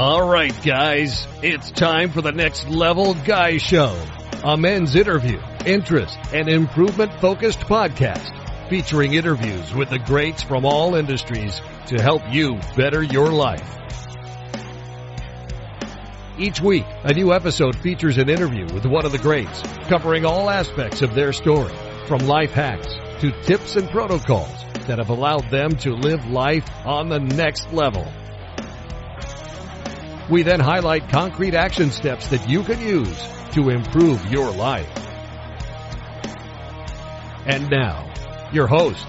All right, guys, it's time for the Next Level Guy Show, a men's interview, interest, and improvement-focused podcast featuring interviews with the greats from all industries to help you better your life. Each week, a new episode features an interview with one of the greats, covering all aspects of their story, from life hacks to tips and protocols that have allowed them to live life on the next level. We then highlight concrete action steps that you can use to improve your life. And now, your host,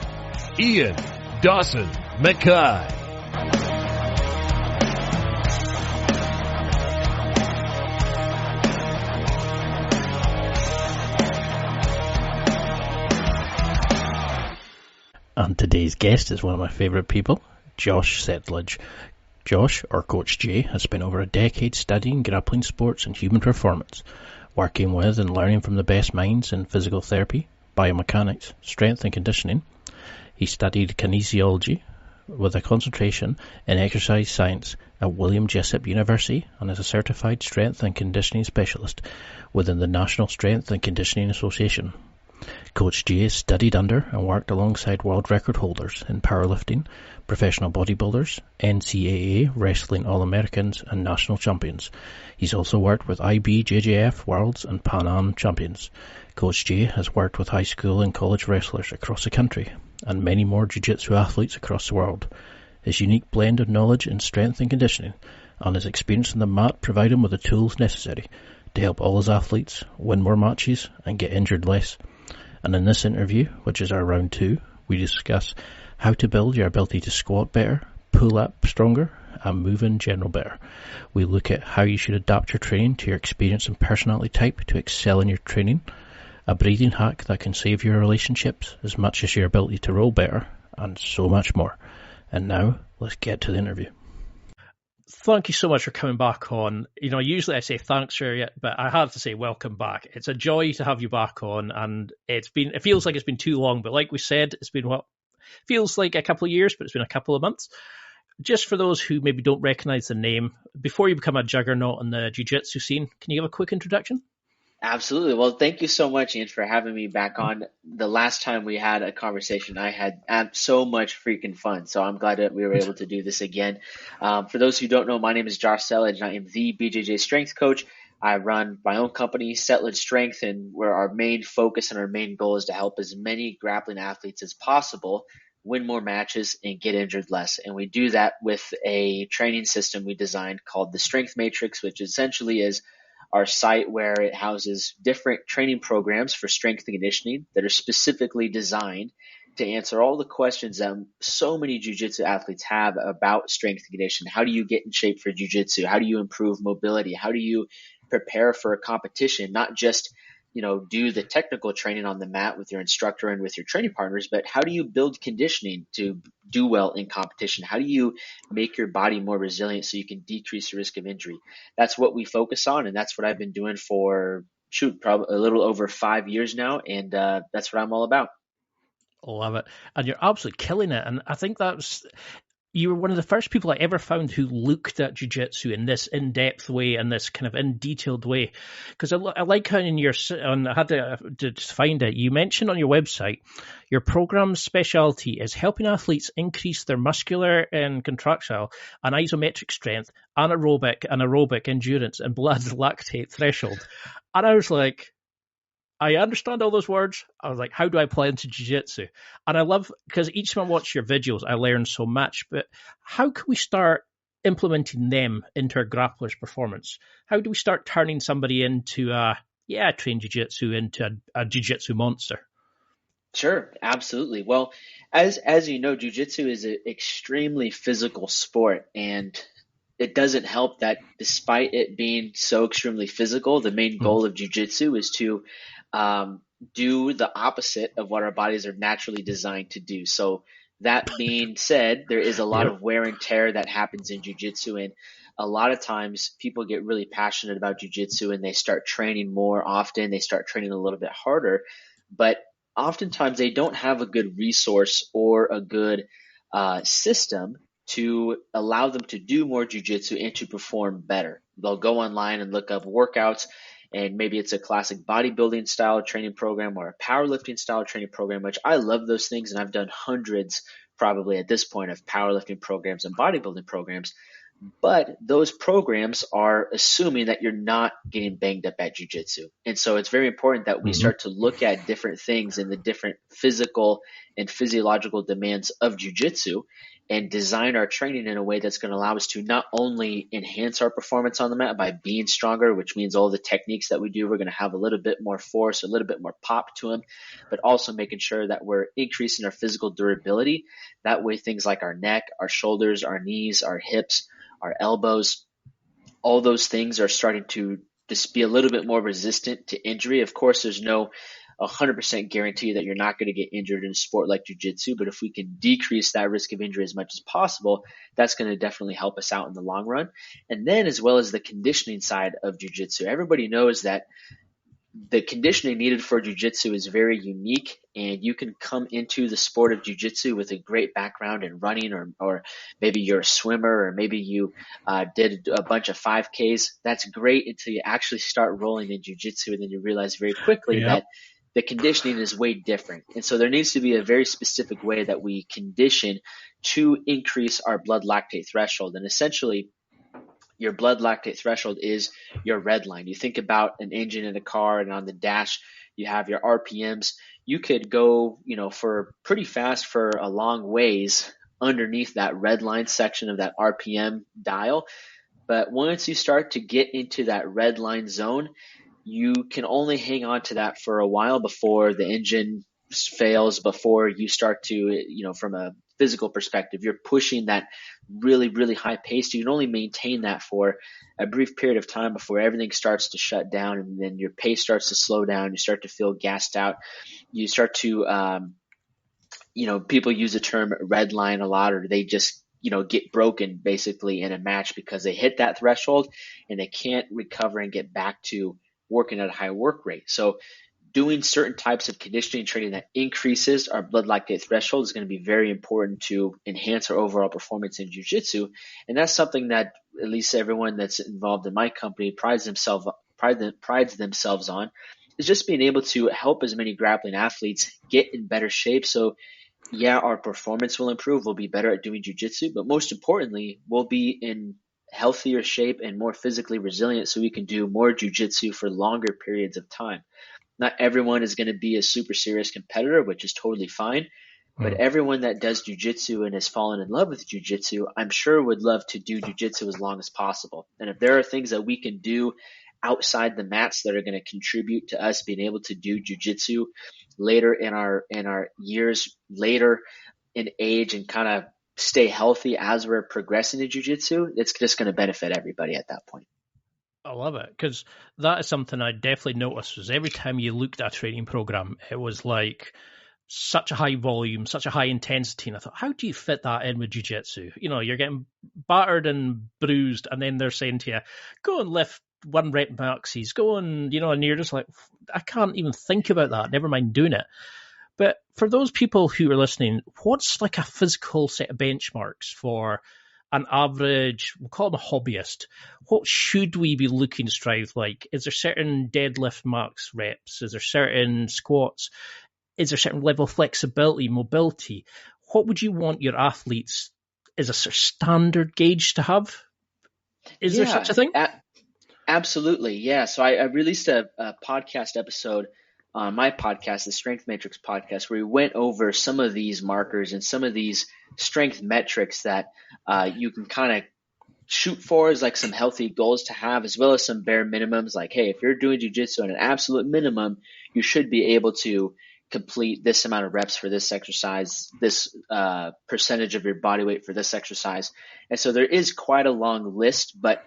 Ian Dawson Mackay. And today's guest is one of my favourite people, Josh Settlage. Josh, or Coach J, has spent over a decade studying grappling sports and human performance, working with and learning from the best minds in physical therapy, biomechanics, strength and conditioning. He studied kinesiology with a concentration in exercise science at William Jessup University and is a certified strength and conditioning specialist within the National Strength and Conditioning Association. Coach J studied under and worked alongside world record holders in powerlifting, professional bodybuilders, NCAA, wrestling All-Americans and national champions. He's also worked with IBJJF Worlds and Pan-Am champions. Coach J has worked with high school and college wrestlers across the country and many more Jiu-Jitsu athletes across the world. His unique blend of knowledge in strength and conditioning and his experience on the mat provide him with the tools necessary to help all his athletes win more matches and get injured less. And in this interview, which is our round 2, we discuss how to build your ability to squat better, pull up stronger, and move in general better. We look at how you should adapt your training to your experience and personality type to excel in your training, a breathing hack that can save your relationships as much as your ability to roll better, and so much more. And now, let's get to the interview. Thank you so much for coming back on. Usually I say thanks for it, but I have to say welcome back. It's a joy to have you back on, and it feels like it's been too long, but like we said, it's been feels like a couple of years, but it's been a couple of months. Just for those who maybe don't recognize the name, before you become a juggernaut in the jiu-jitsu scene, can you give a quick introduction? Absolutely. Well, thank you so much, Ian, for having me back on. The last time we had a conversation, I had so much freaking fun. So I'm glad that we were able to do this again. For those who don't know, my name is Josh Settlage, and I am the BJJ strength coach. I run my own company, Setlidge Strength, and where our main focus and our main goal is to help as many grappling athletes as possible win more matches and get injured less. And we do that with a training system we designed called the Strength Matrix, which essentially is our site where it houses different training programs for strength and conditioning that are specifically designed to answer all the questions that so many jiu-jitsu athletes have about strength and conditioning. How do you get in shape for jiu-jitsu? How do you improve mobility? How do you prepare for a competition? Not just, do the technical training on the mat with your instructor and with your training partners, but how do you build conditioning to do well in competition? How do you make your body more resilient so you can decrease the risk of injury? That's what we focus on, and that's what I've been doing for, probably a little over 5 years now, and that's what I'm all about. Love it. And you're absolutely killing it. And I think you were one of the first people I ever found who looked at jiu-jitsu in this in-depth way, in this kind of in-detailed way. Because I like how I had to find it, you mentioned on your website, your program's specialty is helping athletes increase their muscular and contractile and isometric strength, anaerobic and aerobic endurance, and blood lactate threshold. And I was like, I understand all those words. I was like, how do I apply into jiu-jitsu? And I love, because each time I watch your videos, I learn so much, but how can we start implementing them into our grappler's performance? How do we start turning somebody into train jiu-jitsu into a jiu-jitsu monster? Sure, absolutely. Well, as you know, jiu-jitsu is an extremely physical sport, and it doesn't help that despite it being so extremely physical, the main goal of jiu-jitsu is to do the opposite of what our bodies are naturally designed to do. So that being said, there is a lot of wear and tear that happens in jiu-jitsu, and a lot of times people get really passionate about jiu-jitsu and they start training more often, they start training a little bit harder, but oftentimes they don't have a good resource or a good system to allow them to do more jiu-jitsu and to perform better. They'll go online and look up workouts, and maybe it's a classic bodybuilding style training program or a powerlifting style training program, which I love those things. And I've done hundreds probably at this point of powerlifting programs and bodybuilding programs. But those programs are assuming that you're not getting banged up at jiu-jitsu. And so it's very important that we start to look at different things in the different physical and physiological demands of jiu-jitsu and design our training in a way that's going to allow us to not only enhance our performance on the mat by being stronger, which means all the techniques that we do, we're going to have a little bit more force, a little bit more pop to them, but also making sure that we're increasing our physical durability. That way things like our neck, our shoulders, our knees, our hips, our elbows, all those things are starting to just be a little bit more resistant to injury. Of course, there's no 100% guarantee that you're not going to get injured in a sport like jiu-jitsu, but if we can decrease that risk of injury as much as possible, that's going to definitely help us out in the long run. And then as well as the conditioning side of jiu-jitsu, everybody knows that the conditioning needed for jiu-jitsu is very unique, and you can come into the sport of jiu-jitsu with a great background in running, or maybe you're a swimmer, or maybe you did a bunch of 5Ks. That's great until you actually start rolling in jiu-jitsu, and then you realize very quickly that the conditioning is way different. And so there needs to be a very specific way that we condition to increase our blood lactate threshold. And essentially, your blood lactate threshold is your red line. You think about an engine in a car, and on the dash, you have your RPMs. You could go, for pretty fast for a long ways underneath that red line section of that RPM dial. But once you start to get into that red line zone, you can only hang on to that for a while before the engine fails, before you start to, from a physical perspective, you're pushing that really, really high pace. You can only maintain that for a brief period of time before everything starts to shut down, and then your pace starts to slow down. You start to feel gassed out. You start to, people use the term red line a lot, or they just, get broken basically in a match because they hit that threshold and they can't recover and get back to working at a high work rate. So doing certain types of conditioning training that increases our blood lactate threshold is going to be very important to enhance our overall performance in jiu-jitsu. And that's something that at least everyone that's involved in my company prides themselves on, is just being able to help as many grappling athletes get in better shape. So yeah, our performance will improve. We'll be better at doing jiu-jitsu, but most importantly, we'll be in healthier shape and more physically resilient so we can do more jiu-jitsu for longer periods of time. Not everyone is going to be a super serious competitor, which is totally fine. But everyone that does jiu-jitsu and has fallen in love with jiu-jitsu, I'm sure would love to do jiu-jitsu as long as possible. And if there are things that we can do outside the mats that are going to contribute to us being able to do jiu-jitsu later in our years, later in age, and kind of stay healthy as we're progressing in jiu-jitsu, it's just going to benefit everybody at that point. I love it, because that is something I definitely noticed, was every time you looked at a training program, it was like such a high volume, such a high intensity. And I thought, how do you fit that in with jiu-jitsu? You're getting battered and bruised, and then they're saying to you, go and lift 1 rep maxes, go and, and you're just like, I can't even think about that, never mind doing it. But for those people who are listening, what's like a physical set of benchmarks for an average, we'll call them a hobbyist? What should we be looking to strive like? Is there certain deadlift max reps? Is there certain squats? Is there certain level of flexibility, mobility? What would you want your athletes as a sort of standard gauge to have? Is there such a thing? Absolutely, yeah. So I released a podcast episode on my podcast, the Strength Matrix podcast, where we went over some of these markers and some of these strength metrics that you can kind of shoot for as like some healthy goals to have, as well as some bare minimums. Like, hey, if you're doing jiu-jitsu at an absolute minimum, you should be able to complete this amount of reps for this exercise, this percentage of your body weight for this exercise. And so there is quite a long list, but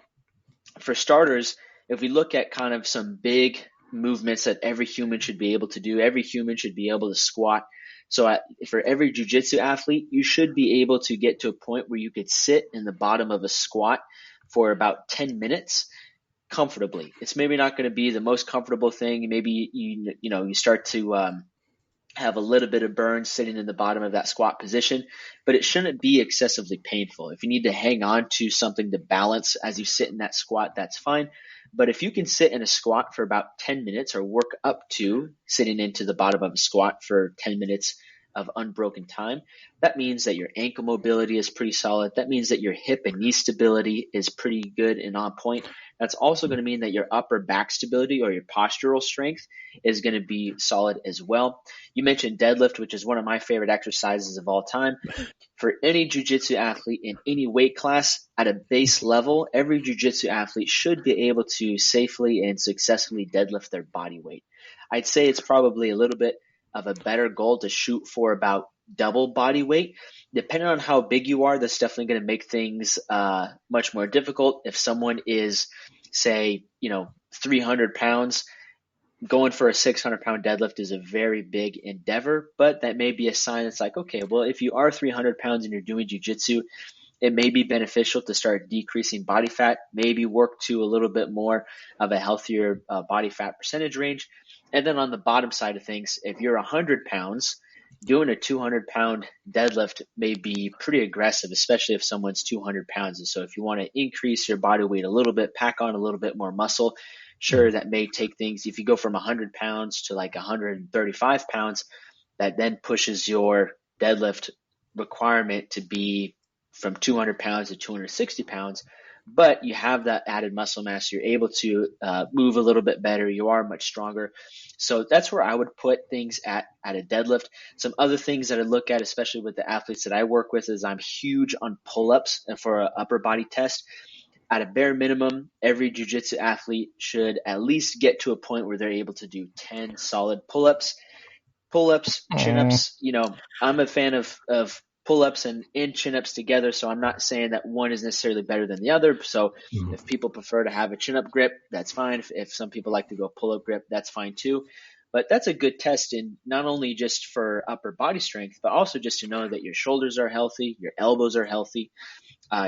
for starters, if we look at kind of some big movements that every human should be able to do, every human should be able to squat. So for every jiu-jitsu athlete, you should be able to get to a point where you could sit in the bottom of a squat for about 10 minutes comfortably. It's maybe not going to be the most comfortable thing. Maybe you start to have a little bit of burn sitting in the bottom of that squat position, but it shouldn't be excessively painful. If you need to hang on to something to balance as you sit in that squat, that's fine. But if you can sit in a squat for about 10 minutes or work up to sitting into the bottom of a squat for 10 minutes of unbroken time, that means that your ankle mobility is pretty solid. That means that your hip and knee stability is pretty good and on point. That's also going to mean that your upper back stability or your postural strength is going to be solid as well. You mentioned deadlift, which is one of my favorite exercises of all time. For any jiu-jitsu athlete in any weight class at a base level, every jiu-jitsu athlete should be able to safely and successfully deadlift their body weight. I'd say it's probably a little bit of a better goal to shoot for about double body weight. Depending on how big you are, that's definitely going to make things much more difficult. If someone is, say, 300 pounds, going for a 600-pound deadlift is a very big endeavor, but that may be a sign that's like, okay, well, if you are 300 pounds and you're doing jiu-jitsu, it may be beneficial to start decreasing body fat, maybe work to a little bit more of a healthier body fat percentage range. And then on the bottom side of things, if you're 100 pounds, doing a 200-pound deadlift may be pretty aggressive, especially if someone's 200 pounds. And so if you want to increase your body weight a little bit, pack on a little bit more muscle, sure, that may take things. If you go from 100 pounds to like 135 pounds, that then pushes your deadlift requirement to be from 200 pounds to 260 pounds. But you have that added muscle mass. You're able to move a little bit better. You are much stronger. So that's where I would put things at a deadlift. Some other things that I look at, especially with the athletes that I work with, is I'm huge on pull-ups and for an upper body test. At a bare minimum, every jiu-jitsu athlete should at least get to a point where they're able to do 10 solid pull-ups, chin-ups. I'm a fan of pull-ups and chin-ups together, so I'm not saying that one is necessarily better than the other. So if people prefer to have a chin-up grip, that's fine. If some people like to go pull-up grip, that's fine too. But that's a good test in not only just for upper body strength, but also just to know that your shoulders are healthy, your elbows are healthy,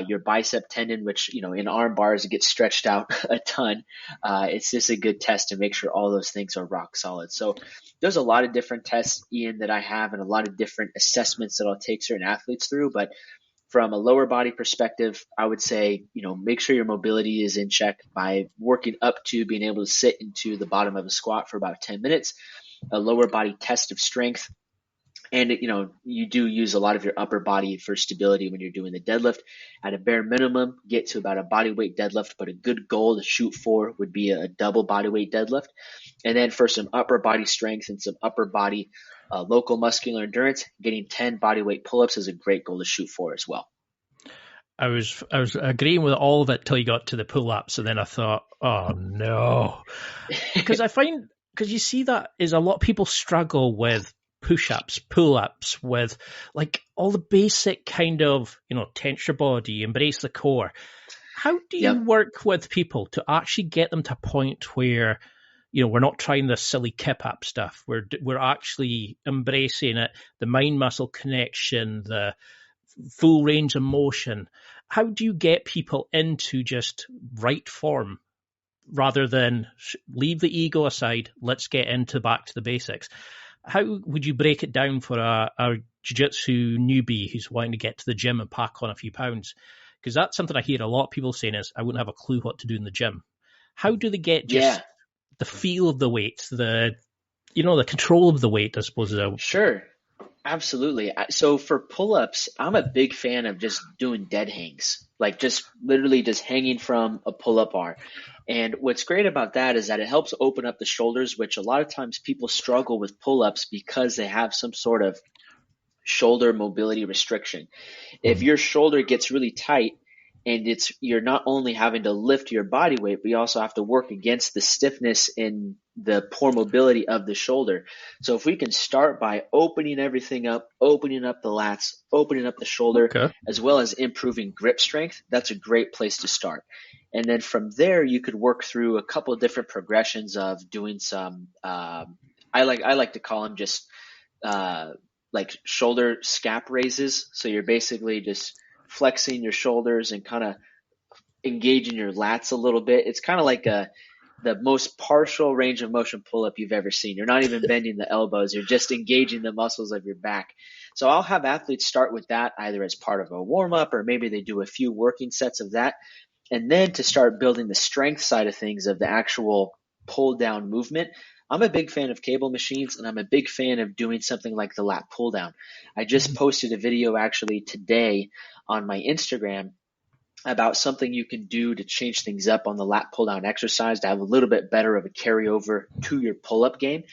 your bicep tendon, which, in arm bars, it gets stretched out a ton. It's just a good test to make sure all those things are rock solid. So there's a lot of different tests, Ian, that I have and a lot of different assessments that I'll take certain athletes through. But from a lower body perspective, I would say, make sure your mobility is in check by working up to being able to sit into the bottom of a squat for about 10 minutes, a lower body test of strength. And, you do use a lot of your upper body for stability when you're doing the deadlift. At a bare minimum, get to about a body weight deadlift, but a good goal to shoot for would be a double body weight deadlift. And then for some upper body strength and some upper body local muscular endurance, getting 10 body weight pull-ups is a great goal to shoot for as well. I was agreeing with all of it till you got to the pull-ups, and then I thought, oh no. Because you see that is a lot of people struggle with push-ups, pull-ups, with like all the basic kind of, tense your body, embrace the core. How do you work with people to actually get them to a point where, we're not trying this silly kip-up stuff. We're actually embracing it, the mind-muscle connection, the full range of motion. How do you get people into just right form rather than leave the ego aside, let's get back to the basics? How would you break it down for a jiu-jitsu newbie who's wanting to get to the gym and pack on a few pounds? Because that's something I hear a lot of people saying is, I wouldn't have a clue what to do in the gym. How do they get just the feel of the weight, the control of the weight, I suppose? Sure. Absolutely. So for pull-ups, I'm a big fan of just doing dead hangs, like just literally just hanging from a pull-up bar. And what's great about that is that it helps open up the shoulders, which a lot of times people struggle with pull-ups because they have some sort of shoulder mobility restriction. If your shoulder gets really tight, and you're not only having to lift your body weight, but you also have to work against the stiffness and the poor mobility of the shoulder. So if we can start by opening everything up, opening up the lats, opening up the shoulder, as well as improving grip strength, that's a great place to start. And then from there, you could work through a couple of different progressions of doing some, I like to call them just like shoulder scap raises. So you're basically just flexing your shoulders and kind of engaging your lats a little bit. It's kind of like the most partial range of motion pull-up you've ever seen. You're not even bending the elbows. You're just engaging the muscles of your back. So I'll have athletes start with that either as part of a warm-up, or maybe they do a few working sets of that. And then to start building the strength side of things, of the actual pull-down movement, I'm a big fan of cable machines, and I'm a big fan of doing something like the lat pull-down. I just posted a video actually today on my Instagram about something you can do to change things up on the lat pull-down exercise to have a little bit better of a carryover to your pull-up game.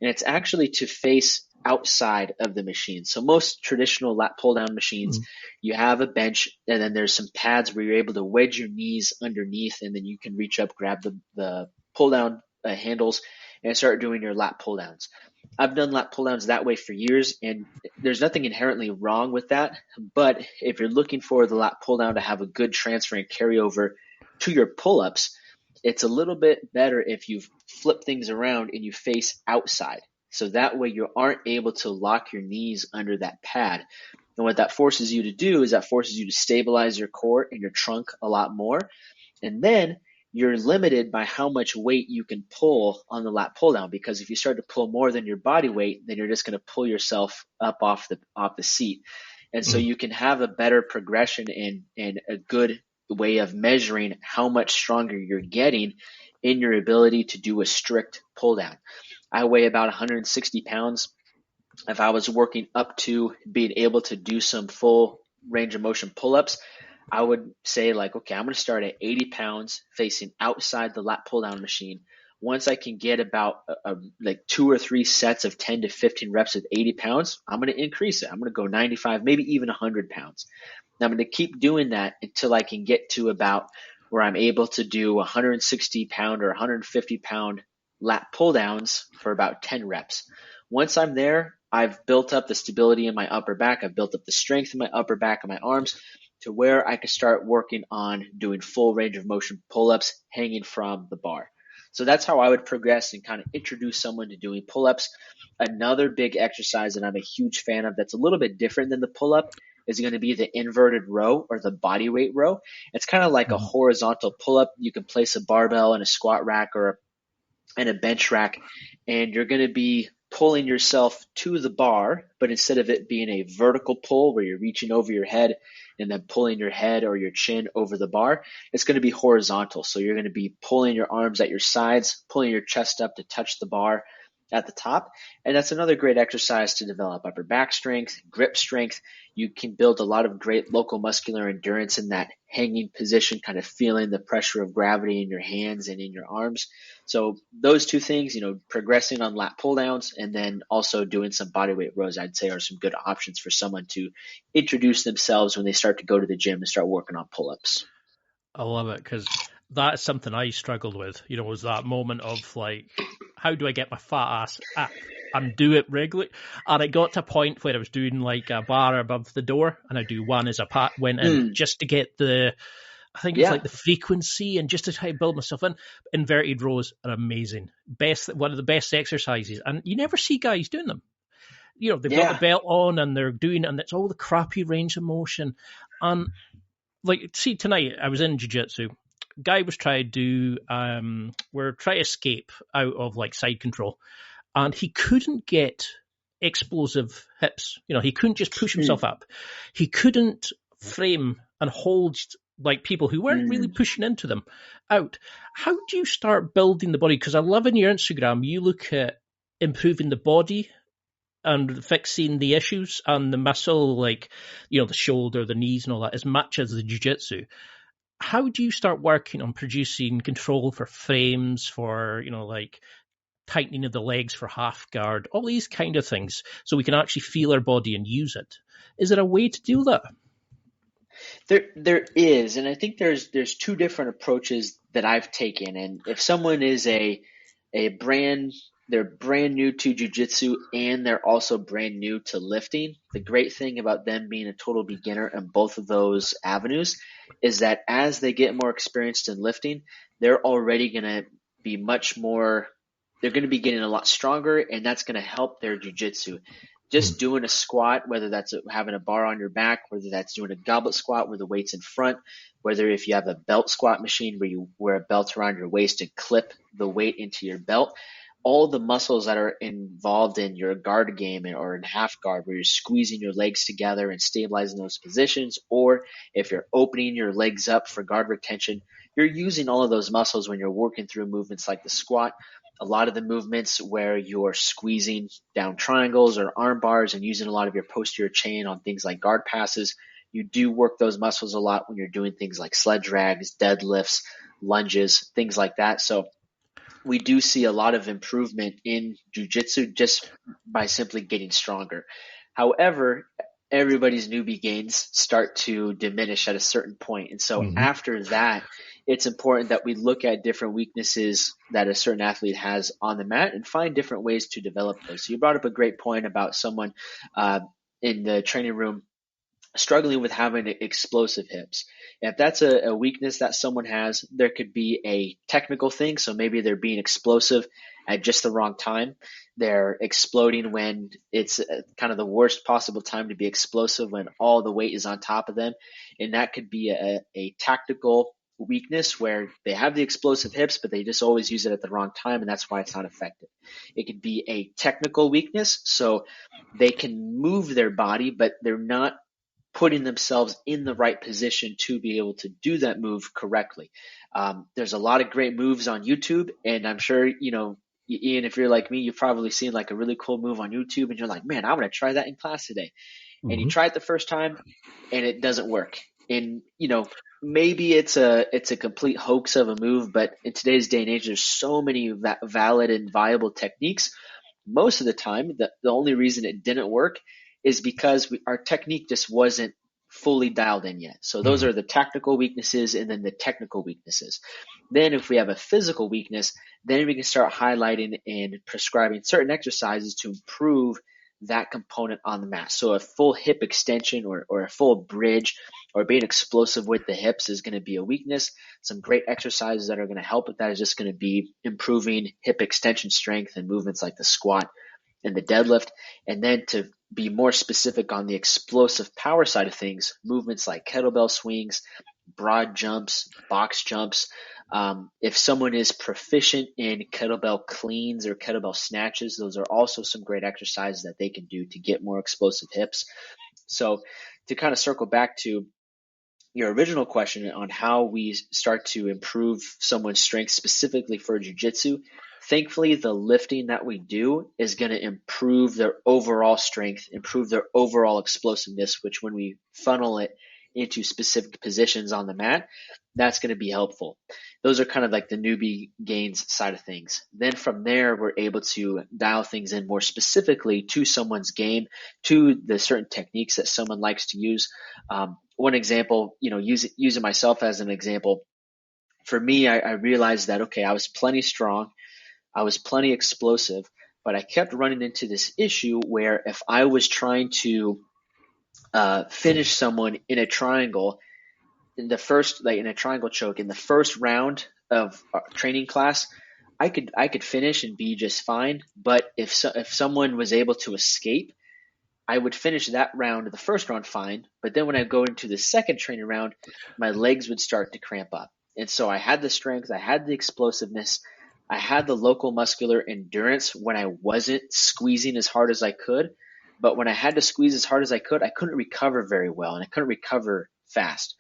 And it's actually to face outside of the machine. So most traditional lat pull-down machines, you have a bench, and then there's some pads where you're able to wedge your knees underneath, and then you can reach up, grab the pull-down handles, and start doing your lat pull-downs. I've done lat pull-downs that way for years, and there's nothing inherently wrong with that. But if you're looking for the lat pull-down to have a good transfer and carryover to your pull-ups, it's a little bit better if you flip things around and you face outside. So that way you aren't able to lock your knees under that pad. And what that forces you to do is that forces you to stabilize your core and your trunk a lot more. And then you're limited by how much weight you can pull on the lat pull down, because if you start to pull more than your body weight, then you're just going to pull yourself up off the seat. And so you can have a better progression and a good way of measuring how much stronger you're getting in your ability to do a strict pull down. I weigh about 160 pounds. If I was working up to being able to do some full range of motion pull-ups, I would say like, okay, I'm going to start at 80 pounds facing outside the lat pull down machine. Once I can get about like 2 or 3 sets of 10 to 15 reps at 80 pounds, I'm going to increase it. I'm going to go 95, maybe even 100 pounds. Now I'm going to keep doing that until I can get to about where I'm able to do 160 pound or 150 pound lat pull downs for about 10 reps. Once I'm there, I've built up the stability in my upper back. I've built up the strength in my upper back and my arms to where I can start working on doing full range of motion pull-ups hanging from the bar. So that's how I would progress and kind of introduce someone to doing pull-ups. Another big exercise that I'm a huge fan of that's a little bit different than the pull-up is going to be the inverted row, or the body weight row. It's kind of like a horizontal pull-up. You can place a barbell in a squat rack or in a bench rack, and you're going to be pulling yourself to the bar, but instead of it being a vertical pull where you're reaching over your head and then pulling your head or your chin over the bar, it's going to be horizontal. So you're going to be pulling your arms at your sides, pulling your chest up to touch the bar at the top. And that's another great exercise to develop upper back strength, grip strength. You can build a lot of great local muscular endurance in that hanging position, kind of feeling the pressure of gravity in your hands and in your arms. So those two things, progressing on lat pull downs and then also doing some body weight rows, I'd say are some good options for someone to introduce themselves when they start to go to the gym and start working on pull-ups. I love it, because that's something I struggled with, was that moment of like, how do I get my fat ass up and do it regularly? And I got to a point where I was doing like a bar above the door, and I do one as a pat went in just to get I think it's like the frequency and just to try to build myself in. Inverted rows are amazing. One of the best exercises. And you never see guys doing them. They've got the belt on and they're doing it, and it's all the crappy range of motion. And like, see, tonight I was in Jiu-Jitsu. Guy was trying to do, we're trying to escape out of like side control, and he couldn't get explosive hips. He couldn't just push himself up. He couldn't frame and hold like people who weren't really pushing into them out. How do you start building the body? Because I love in your Instagram, you look at improving the body and fixing the issues and the muscle, like, the shoulder, the knees and all that, as much as the jiu-jitsu. How do you start working on producing control for frames, for, like tightening of the legs for half guard, all these kind of things, so we can actually feel our body and use it? Is there a way to do that? There is, and I think there's 2 different approaches that I've taken. And if someone is they're brand new to jiu-jitsu and they're also brand new to lifting, the great thing about them being a total beginner in both of those avenues is that as they get more experienced in lifting, they're already going to be they're going to be getting a lot stronger, and that's going to help their jiu-jitsu. just doing a squat, whether that's having a bar on your back, whether that's doing a goblet squat where the weight's in front, whether if you have a belt squat machine where you wear a belt around your waist and clip the weight into your belt, all the muscles that are involved in your guard game or in half guard where you're squeezing your legs together and stabilizing those positions, or if you're opening your legs up for guard retention, you're using all of those muscles when you're working through movements like the squat. A lot of the movements where you're squeezing down triangles or arm bars and using a lot of your posterior chain on things like guard passes, you do work those muscles a lot when you're doing things like sled drags, deadlifts, lunges, things like that. So we do see a lot of improvement in jiu-jitsu just by simply getting stronger. However, everybody's newbie gains start to diminish at a certain point. And so after that, it's important that we look at different weaknesses that a certain athlete has on the mat and find different ways to develop those. So you brought up a great point about someone in the training room struggling with having explosive hips. If that's a weakness that someone has, there could be a technical thing. So maybe they're being explosive at just the wrong time. They're exploding when it's kind of the worst possible time to be explosive, when all the weight is on top of them. And that could be a tactical weakness where they have the explosive hips, but they just always use it at the wrong time, and that's why it's not effective. It could be a technical weakness. So they can move their body, but they're not putting themselves in the right position to be able to do that move correctly. There's a lot of great moves on YouTube, and I'm sure, Ian, if you're like me, you've probably seen like a really cool move on YouTube and you're like, man, I want to try that in class today. And you try it the first time and it doesn't work. And, maybe it's a complete hoax of a move, but in today's day and age, there's so many valid and viable techniques. Most of the time, the only reason it didn't work is because our technique just wasn't fully dialed in yet. So those are the tactical weaknesses and then the technical weaknesses. Then if we have a physical weakness, then we can start highlighting and prescribing certain exercises to improve that component on the mat. So a full hip extension or a full bridge or being explosive with the hips is going to be a weakness. Some great exercises that are going to help with that is just going to be improving hip extension strength and movements like the squat and the deadlift. And then to be more specific on the explosive power side of things, movements like kettlebell swings, broad jumps, box jumps. If someone is proficient in kettlebell cleans or kettlebell snatches, those are also some great exercises that they can do to get more explosive hips. So to kind of circle back to your original question on how we start to improve someone's strength specifically for jiu-jitsu, thankfully, the lifting that we do is going to improve their overall strength, improve their overall explosiveness, which when we funnel it into specific positions on the mat, that's going to be helpful. Those are kind of like the newbie gains side of things. Then from there, we're able to dial things in more specifically to someone's game, to the certain techniques that someone likes to use. One example, using myself as an example, for me, I realized that, okay, I was plenty strong. I was plenty explosive, but I kept running into this issue where if I was trying to finish someone in a triangle, in a triangle choke in the first round of training class, I could finish and be just fine. But if someone was able to escape, I would finish that round, the first round, fine. But then when I go into the second training round, my legs would start to cramp up. And so I had the strength, I had the explosiveness, I had the local muscular endurance when I wasn't squeezing as hard as I could. But when I had to squeeze as hard as I couldn't recover very well, and I couldn't recover fast,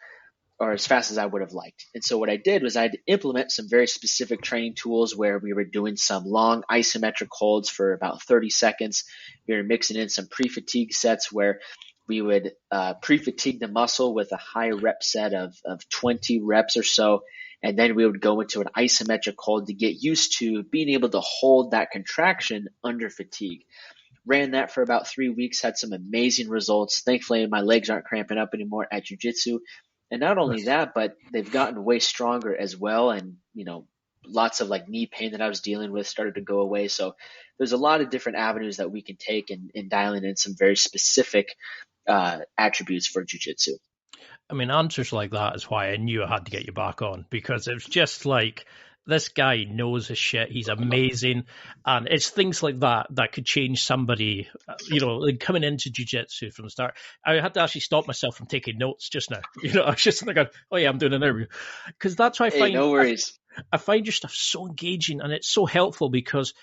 or as fast as I would have liked. And so what I did was I had to implement some very specific training tools where we were doing some long isometric holds for about 30 seconds. We were mixing in some pre-fatigue sets where we would pre-fatigue the muscle with a high rep set of 20 reps or so. And then we would go into an isometric hold to get used to being able to hold that contraction under fatigue. Ran that for about 3 weeks, had some amazing results. Thankfully, my legs aren't cramping up anymore at jiu-jitsu. And not only that, but they've gotten way stronger as well. And, lots of like knee pain that I was dealing with started to go away. So there's a lot of different avenues that we can take in dialing in some very specific attributes for jiu-jitsu. I mean, answers like that is why I knew I had to get you back on, because it was just like this guy knows his shit. He's amazing. And it's things like that that could change somebody, like coming into jiu-jitsu from the start. I had to actually stop myself from taking notes just now. I was just thinking, oh yeah, I'm doing an interview. Because that's why Hey, no worries. I find your stuff so engaging, and it's so helpful, because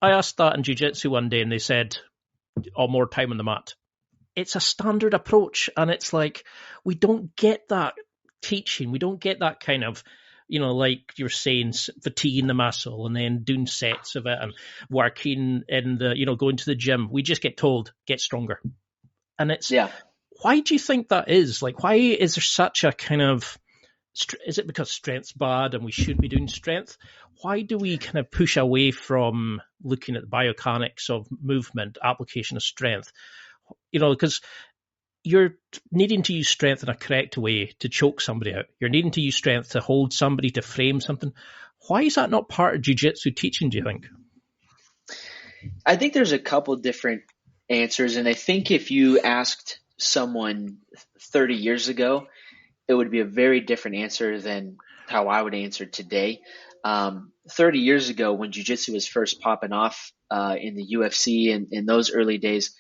I asked that in jiu-jitsu one day and they said, more time on the mat. It's a standard approach, and it's like, we don't get that teaching. We don't get that kind of, like you're saying, fatiguing the muscle and then doing sets of it and working in the, going to the gym. We just get told, get stronger. And it's, why do you think that is? Like, why is there such a kind of, is it because strength's bad and we shouldn't be doing strength? Why do we kind of push away from looking at the biomechanics of movement, application of strength? Because you're needing to use strength in a correct way to choke somebody out. You're needing to use strength to hold somebody, to frame something. Why is that not part of jiu-jitsu teaching, do you think? I think there's a couple different answers. And I think if you asked someone 30 years ago, it would be a very different answer than how I would answer today. 30 years ago, when jiu-jitsu was first popping off in the UFC and in those early days,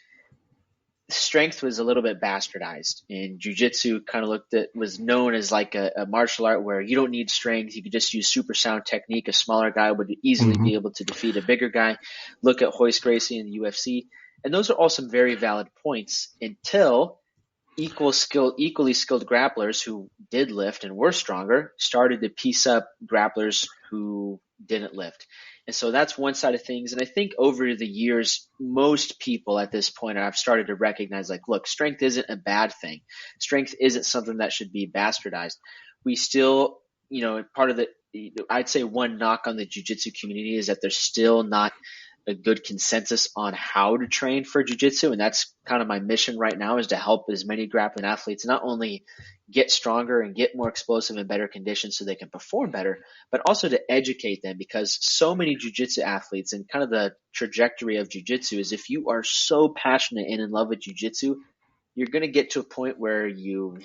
strength was a little bit bastardized, and jiu-jitsu kind of was known as like a martial art where you don't need strength. You could just use super sound technique. A smaller guy would easily be able to defeat a bigger guy. Look at Royce Gracie in the UFC. And those are all some very valid points until equally skilled grapplers who did lift and were stronger started to piece up grapplers who didn't lift. And so that's one side of things. And I think over the years, most people at this point have started to recognize, like, look, strength isn't a bad thing. Strength isn't something that should be bastardized. We still, part of I'd say one knock on the jiu-jitsu community is that there's still not a good consensus on how to train for jiu-jitsu. And that's kind of my mission right now, is to help as many grappling athletes not only get stronger and get more explosive and better conditions so they can perform better, but also to educate them, because so many jiu-jitsu athletes, and kind of the trajectory of jiu-jitsu is, if you are so passionate and in love with jiu-jitsu, you're going to get to a point where you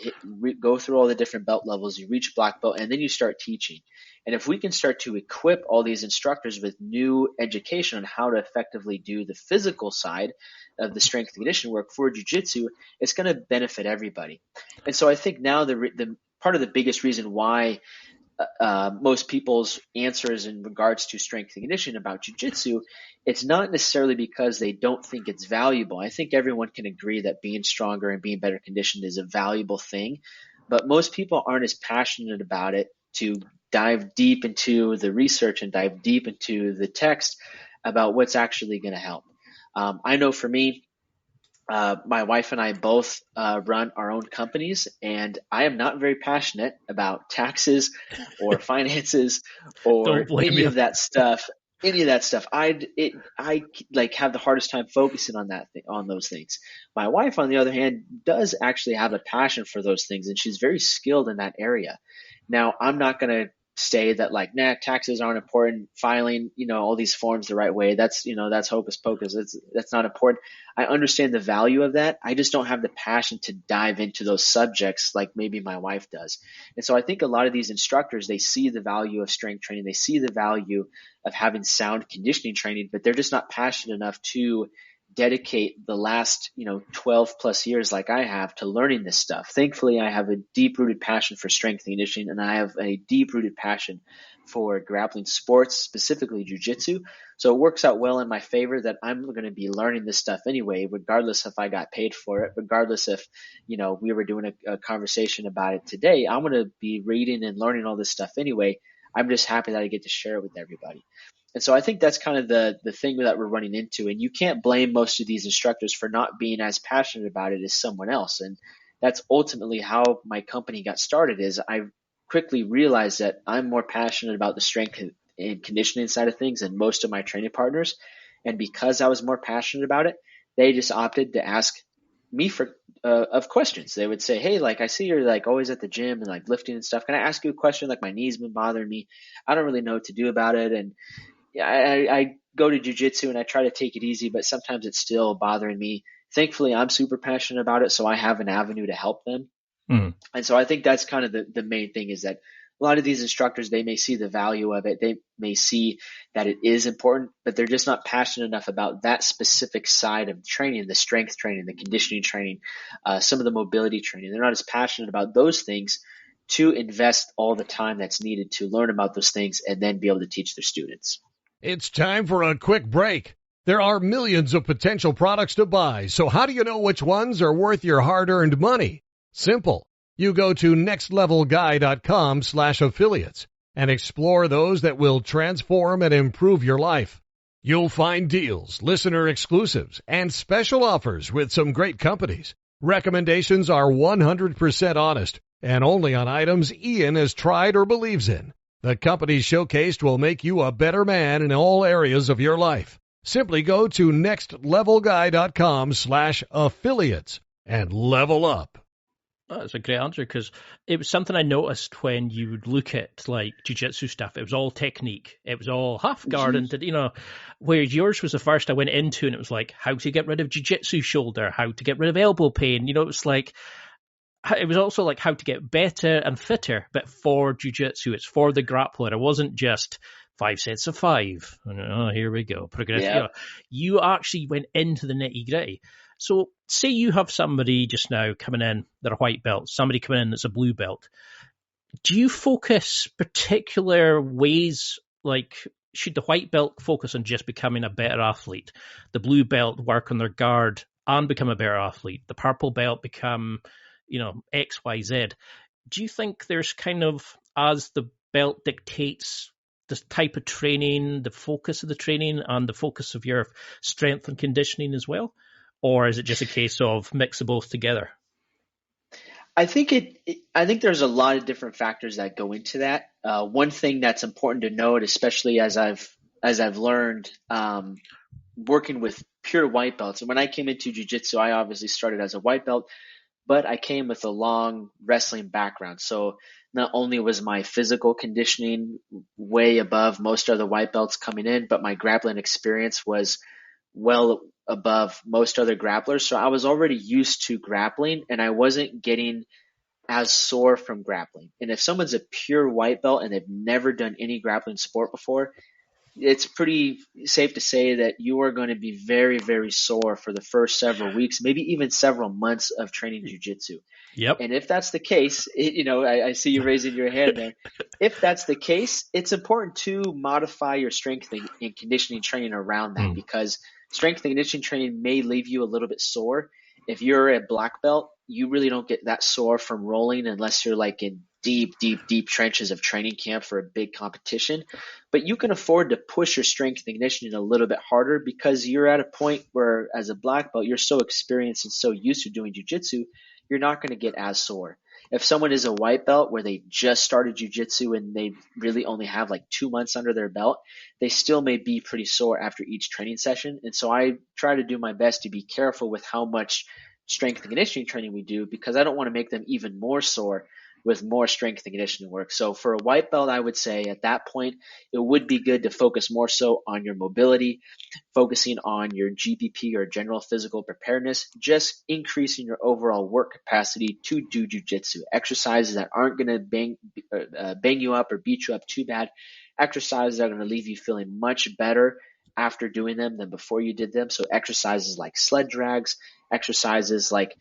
go through all the different belt levels, you reach black belt, and then you start teaching. And if we can start to equip all these instructors with new education on how to effectively do the physical side of the strength and conditioning work for jiu-jitsu, it's going to benefit everybody. And so I think now the part of the biggest reason why most people's answers in regards to strength and conditioning about jiu-jitsu, it's not necessarily because they don't think it's valuable. I think everyone can agree that being stronger and being better conditioned is a valuable thing, but most people aren't as passionate about it to dive deep into the research and dive deep into the text about what's actually going to help. I know for me, my wife and I both run our own companies, and I am not very passionate about taxes or finances or any of that stuff. I have the hardest time focusing on those things. My wife, on the other hand, does actually have a passion for those things, and she's very skilled in that area. Now, I'm not going to say that, like, taxes aren't important, filing, all these forms the right way, that's hocus pocus. That's not important. I understand the value of that. I just don't have the passion to dive into those subjects like maybe my wife does. And so I think a lot of these instructors, they see the value of strength training. They see the value of having sound conditioning training, but they're just not passionate enough to dedicate the last 12 plus years like I have to learning this stuff. Thankfully, I have a deep-rooted passion for strength and conditioning, and I have a deep-rooted passion for grappling sports, specifically jiu-jitsu. So it works out well in my favor that I'm going to be learning this stuff anyway, regardless if I got paid for it, regardless if we were doing a conversation about it today. I'm going to be reading and learning all this stuff anyway. I'm just happy that I get to share it with everybody. And so I think that's kind of the thing that we're running into. And you can't blame most of these instructors for not being as passionate about it as someone else. And that's ultimately how my company got started. Is I quickly realized that I'm more passionate about the strength and conditioning side of things than most of my training partners. And because I was more passionate about it, they just opted to ask me of questions. They would say, hey, like, I see you're like always at the gym and like lifting and stuff. Can I ask you a question? Like, my knee's been bothering me. I don't really know what to do about it. And I go to jiu-jitsu and I try to take it easy, but sometimes it's still bothering me. Thankfully, I'm super passionate about it, so I have an avenue to help them. And so I think that's kind of the main thing, is that a lot of these instructors, they may see the value of it. They may see that it is important, but they're just not passionate enough about that specific side of training, the strength training, the conditioning training, some of the mobility training. They're not as passionate about those things to invest all the time that's needed to learn about those things and then be able to teach their students. It's time for a quick break. There are millions of potential products to buy, so how do you know which ones are worth your hard-earned money? Simple. You go to nextlevelguy.com/affiliates and explore those that will transform and improve your life. You'll find deals, listener exclusives, and special offers with some great companies. Recommendations are 100% honest and only on items Ian has tried or believes in. The companies showcased will make you a better man in all areas of your life. Simply go to nextlevelguy.com/affiliates and level up. Oh, that's a great answer, because it was something I noticed when you would look at like jiu-jitsu stuff. It was all technique. It was all half guard, and whereas yours was the first I went into, and it was like how to get rid of jiu-jitsu shoulder, how to get rid of elbow pain. It was like, it was also like how to get better and fitter, but for jiu-jitsu. It's for the grappler. It wasn't just 5 sets of 5. Oh, here we go. Progressive. Yeah. You actually went into the nitty-gritty. So say you have somebody just now coming in, they're a white belt, somebody coming in that's a blue belt. Do you focus particular ways, like should the white belt focus on just becoming a better athlete? The blue belt work on their guard and become a better athlete? The purple belt become, X, Y, Z? Do you think there's kind of, as the belt dictates the type of training, the focus of the training, and the focus of your strength and conditioning as well? Or is it just a case of mix of both together? I think there's a lot of different factors that go into that. One thing that's important to note, especially as I've learned working with pure white belts. And when I came into jiu-jitsu, I obviously started as a white belt, but I came with a long wrestling background. So not only was my physical conditioning way above most other white belts coming in, but my grappling experience was well above most other grapplers. So I was already used to grappling, and I wasn't getting as sore from grappling. And if someone's a pure white belt and they've never done any grappling sport before, it's pretty safe to say that you are going to be very, very sore for the first several weeks, maybe even several months of training jiu-jitsu. Yep. And if that's the case, I see you raising your hand there. If that's the case, it's important to modify your strength and conditioning training around that, because strength and conditioning training may leave you a little bit sore. If you're a black belt, you really don't get that sore from rolling unless you're like in deep, deep, deep trenches of training camp for a big competition. But you can afford to push your strength and conditioning a little bit harder because you're at a point where, as a black belt, you're so experienced and so used to doing jiu-jitsu, you're not going to get as sore. If someone is a white belt where they just started jiu-jitsu and they really only have like 2 months under their belt, they still may be pretty sore after each training session. And so I try to do my best to be careful with how much strength and conditioning training we do, because I don't want to make them even more sore with more strength and conditioning work. So for a white belt, I would say at that point, it would be good to focus more so on your mobility, focusing on your GPP or general physical preparedness, just increasing your overall work capacity to do jiu-jitsu. Exercises that aren't going to bang you up or beat you up too bad. Exercises that are going to leave you feeling much better after doing them than before you did them. So exercises like sled drags, exercises like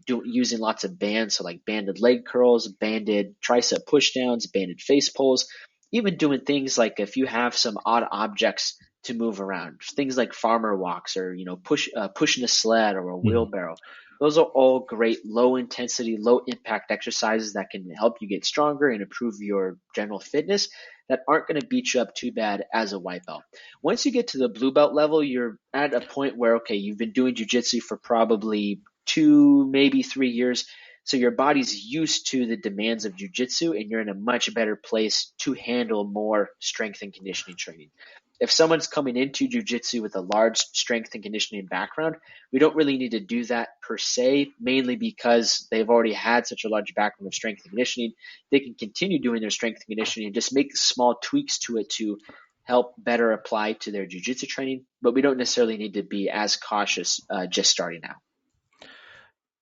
using lots of bands, so like banded leg curls, banded tricep pushdowns, banded face pulls, even doing things like if you have some odd objects to move around, things like farmer walks or pushing a sled or a wheelbarrow. Those are all great low intensity, low impact exercises that can help you get stronger and improve your general fitness, that aren't going to beat you up too bad as a white belt. Once you get to the blue belt level, you're at a point where, okay, you've been doing jiu-jitsu for probably 2, maybe 3 years. So your body's used to the demands of jiu-jitsu and you're in a much better place to handle more strength and conditioning training. If someone's coming into jiu-jitsu with a large strength and conditioning background, we don't really need to do that per se, mainly because they've already had such a large background of strength and conditioning. They can continue doing their strength and conditioning and just make small tweaks to it to help better apply to their jiu-jitsu training, but we don't necessarily need to be as cautious just starting out.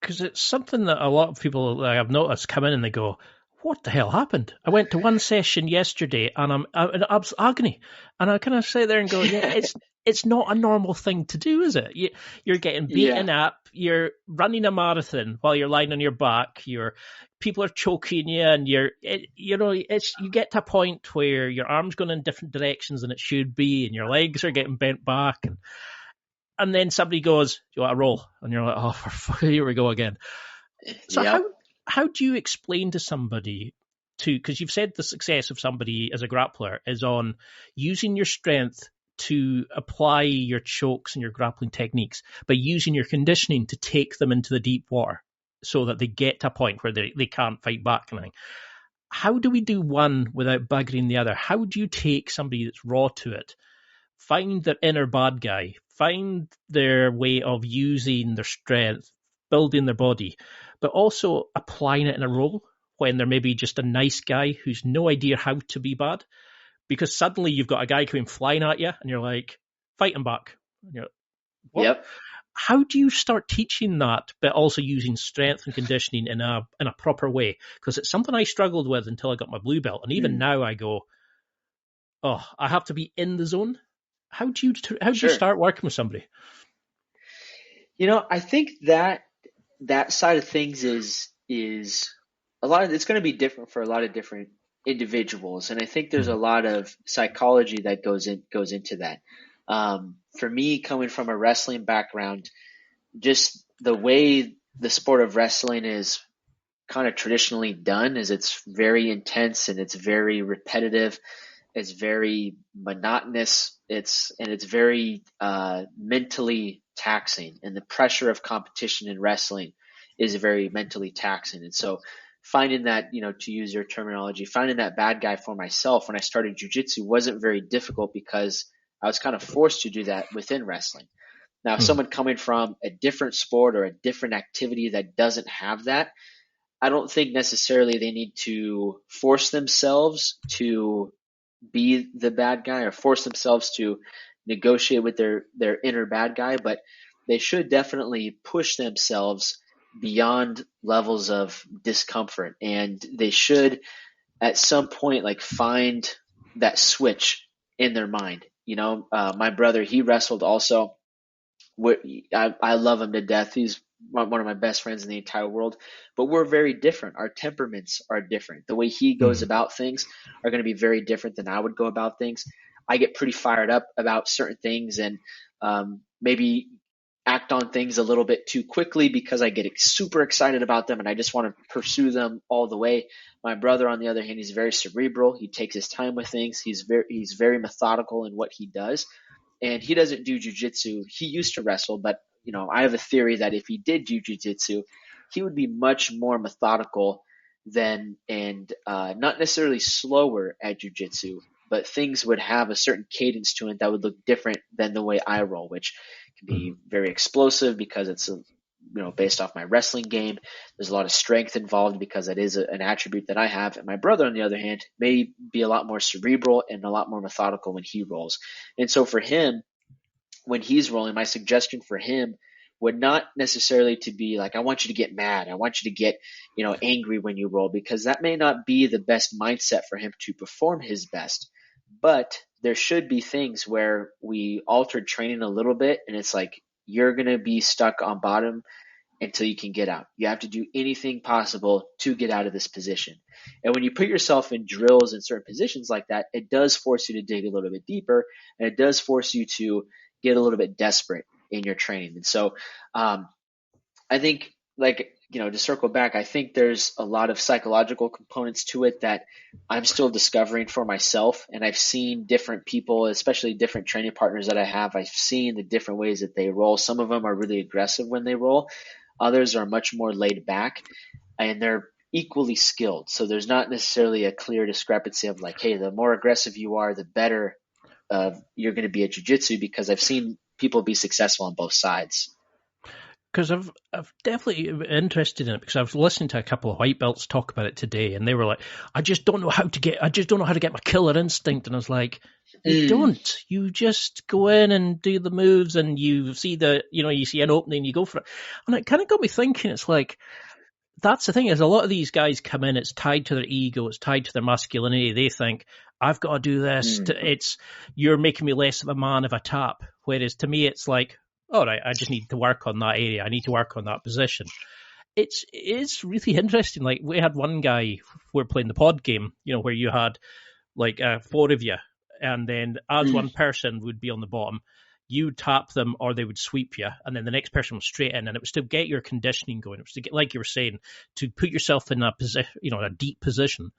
Because it's something that a lot of people that I've noticed come in and they go, what the hell happened? I went to one session yesterday and I'm in absolute agony. And I kind of sit there and go, yeah, it's not a normal thing to do, is it? You're getting beaten up, you're running a marathon while you're lying on your back, people are choking you, and you get to a point where your arm's going in different directions than it should be, and your legs are getting bent back, and then somebody goes, "You want to roll?" And you're like, "Oh, here we go again." So how do you explain to somebody because you've said the success of somebody as a grappler is on using your strength to apply your chokes and your grappling techniques, but using your conditioning to take them into the deep water so that they get to a point where they can't fight back and everything. How do we do one without buggering the other? How do you take somebody that's raw to it, find their inner bad guy, find their way of using their strength, building their body, but also applying it in a role when they're maybe just a nice guy who's no idea how to be bad? Because suddenly you've got a guy coming flying at you and you're like, fight him back. And you're like, what? Yep. How do you start teaching that, but also using strength and conditioning in a proper way? Because it's something I struggled with until I got my blue belt. And even now I go, oh, I have to be in the zone. How do you start working with somebody? I think that side of things is a lot of, it's going to be different for a lot of different individuals. And I think there's a lot of psychology that goes into that. For me, coming from a wrestling background, just the way the sport of wrestling is kind of traditionally done is it's very intense and it's very repetitive. It's very monotonous. It's very mentally taxing, and the pressure of competition in wrestling is very mentally taxing. And so finding that, to use your terminology, finding that bad guy for myself when I started jiu-jitsu wasn't very difficult because I was kind of forced to do that within wrestling. Now, if someone coming from a different sport or a different activity that doesn't have that, I don't think necessarily they need to force themselves to be the bad guy or force themselves to negotiate with their inner bad guy, but they should definitely push themselves beyond levels of discomfort, and they should at some point find that switch in their mind. My brother, he wrestled also. I love him to death. He's one of my best friends in the entire world, but we're very different. Our temperaments are different. The way he goes about things are going to be very different than I would go about things. I get pretty fired up about certain things and maybe act on things a little bit too quickly because I get super excited about them and I just want to pursue them all the way. My brother, on the other hand, he's very cerebral. He takes his time with things. He's very methodical in what he does. And he doesn't do jiu-jitsu. He used to wrestle, but I have a theory that if he did do jiu-jitsu, he would be much more methodical and not necessarily slower at jiu-jitsu, but things would have a certain cadence to it that would look different than the way I roll, which can be very explosive because it's based off my wrestling game. There's a lot of strength involved because that is an attribute that I have. And my brother, on the other hand, may be a lot more cerebral and a lot more methodical when he rolls. And so for him, when he's rolling, my suggestion for him would not necessarily to be like, I want you to get mad. I want you to get, angry when you roll, because that may not be the best mindset for him to perform his best. But there should be things where we altered training a little bit and it's like, you're going to be stuck on bottom until you can get out. You have to do anything possible to get out of this position. And when you put yourself in drills in certain positions like that, it does force you to dig a little bit deeper, and it does force you to get a little bit desperate in your training. And so I think, to circle back, I think there's a lot of psychological components to it that I'm still discovering for myself. And I've seen different people, especially different training partners that I have. I've seen the different ways that they roll. Some of them are really aggressive when they roll. Others are much more laid back, and they're equally skilled. So there's not necessarily a clear discrepancy of like, hey, the more aggressive you are, the better you're going to be at jiu-jitsu, because I've seen people be successful on both sides. Because I've definitely been interested in it, because I was listening to a couple of white belts talk about it today, and they were like, I just don't know how to get my killer instinct. And I was like, you don't. You just go in and do the moves, and you see you see an opening, you go for it. And it kind of got me thinking, it's like, that's the thing, is a lot of these guys come in, it's tied to their ego, it's tied to their masculinity. They think, I've got to do this. It's, you're making me less of a man if I tap. Whereas to me, it's like, all right, I just need to work on that area. I need to work on that position. It's really interesting. Like, we had one guy, we're playing the pod game, where you had like 4 of you, and then as one person would be on the bottom, you tap them or they would sweep you, and then the next person was straight in, and it was to get your conditioning going. It was to get, like you were saying, to put yourself in a position, a deep position.